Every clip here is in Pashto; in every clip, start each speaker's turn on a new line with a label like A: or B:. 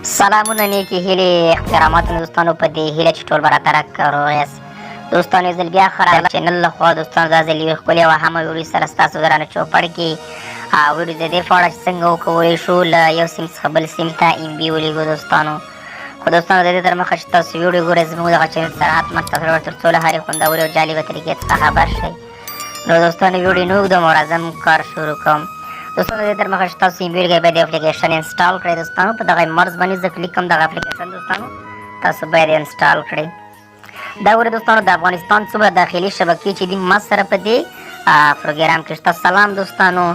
A: سلامونه نیکې هیلې احتراماتو دوستانو په دې هیله چې ټول برابر کارو یاست دوستانو یو ځل بیا ښه راغلاست چینل لخوا دوستانو دا ځل یوې ښکلې او اهمه ویډیو سره ستاسو درانه چوپړ کې ویډیو د دې په اړه چې څنګه وکولی شو له یو سیم څخه بل سیم ته MB ولیږو دوستانو خو دوستانو د دې تر مخه چې تاسو ویډیو ګورئ زموږ دغه چینل سره حتما سبسکرایب تر څو له هرې خوندورې او جالبه طریقې څخه خبر شئ نو دوستانو ویډیو نه اوږدوم او راځم کار شروع کوم دوستانو د دې تر مخه چې تاسو MB ولیږئ باید اپلیکیشن انسټال کړئ دوستانو په دغه مرز باندې زه کلیک کوم دغه اپلیکیشن دوستانو تاسو باید انسټال کړئ دا ګوره دوستانو د افغانستان صوبه داخلي شبکې چې دي ما سره په دې پروګرام کې شته سلام دوستانو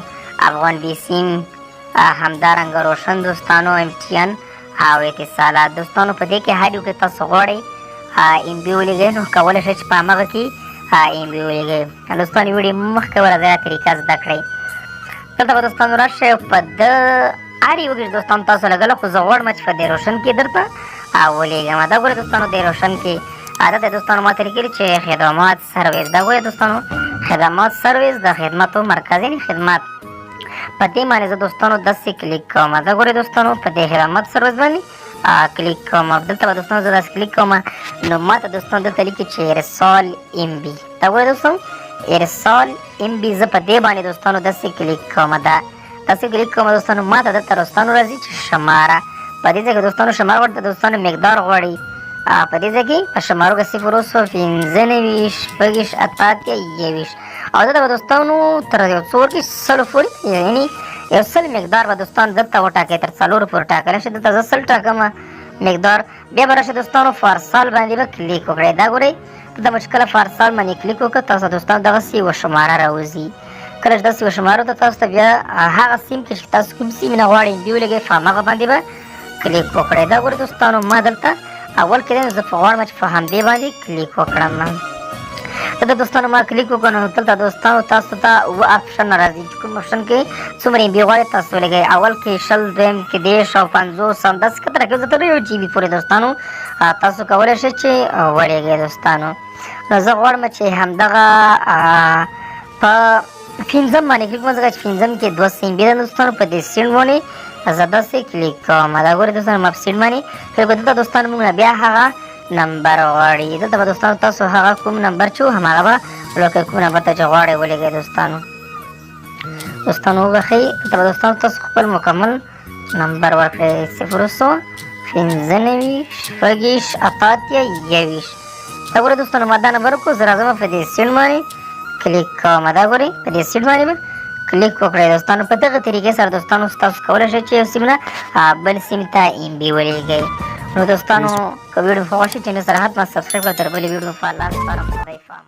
A: افغان بي سیم همدارنګه روشن دوستانو MTN او اتصالات دوستانو په دې کې هر یو کې تاسو غواړئ MB ولیږئ نو کولی شئ چې په همغه کې MB ولیږئ دوستانو ویډیو مخکې ورځئ طریقه زده کړئ دلته به دوستانو راشئ په د هر یو کې دوستانو تاسو لګله خو زه غواړم چې په دې روشن کې درته ولیږم دا ګوره دوستانو دې روشن کې عادت دوستانو ما ته لیکلي چې خدمات سرویس دا ګوره دوستانو خدمات سرویس د خدماتو مرکز یعنې خدمات په دې باندې زه دوستانو داسې کلیک کوم دا ګوره دوستانو په دې خدمات سرویس باندې کلیک کوم دلته به دوستانو زه داسې کلیک کوم نو ما ته دوستانو دلته لیکي چې ارسال MB دا ګوره دوستانو ارسال MB زه په دې باندې دوستانو داسې کلیک کوم داسې کلیک کوم دوستانو ما ته دلته دوستانو راځي چې شماره په دې ځای کې دوستانو شماره ورته دوستانو مقدار غواړي په دې ځای کې په شمارو کې 095 شپږ 28 او دلته به دوستانو تر یو څو کې سلو پورې یعنې یو سل مقدار به دوستانو دلته وټاکئ تر څلورو پورې ټاکلی شي دلته زه سل ټاکم مقدار بیا به راشئ دوستانو فارسال باندې به کلیک وکړئ دا ګورئ دلته به چې کله فارسال باندې کلیک وکړه تاسو دوستانو دغسې یوه شماره راوځي کله چې داسې یوه شماره ته تاسو ته بیا هغه سیم کې چې تاسو کوم سیم نه غواړئ MB ولیږئ په همغه باندې به کلیک وکړئ دا ګورئ دوستانو ما دلته اول کې دی زه غواړم چې په همدې باندې کلیک وکړم دلته دوستانو ما کلیک وکړم نو دلته دوستانو تاسو ته اووه اپشن راځي چې کوم اپشن کې څومره MB غواړئ تاسو ولیږئ اول کې 100 دویم کې 10 او 50 هم داسې کتره کې زه تر 1 GB پورې دوستانو تاسو کولی شئ چې ولیږئ دوستانو نو زه غواړم چې همدغه په پنځم باندې کلیک کوم ځکه چې پنځم کې 200 MB ده دوستانو په دې سیڼ باندې زه داسې کلیک کوم دا ګورئ دوستانو ما په سیڼ باندې کلیک کوم دلته دوستانو موږ نه بیا هغه نمبر غواړي دلته به دوستانو تاسو هغه کوم نمبر چې هماغه به لکه کوم نمبر ته چې غواړئ ولیږئ دوستانو وبخئ دلته به دوستانو تاسو خپل مکمل نمبر ورکړئ 095 شپږ 28 دا ګورئ دوستانو ما دا نمبر وکړو زه راځم په دې سیڼ باندې کلیک کوم دا ګورئ په دې سیټ باندې به کلیک وکړئ دوستانو په دغه طریقې سره دوستانو تاسو کولی شئ چې یو سیم نه بل سیم ته MB ولیږئ نو دوستانو که ویډیو خوښ شي چینل سره حتما سبسکرایب کړئ تر بلې ویډیو په الله سپارم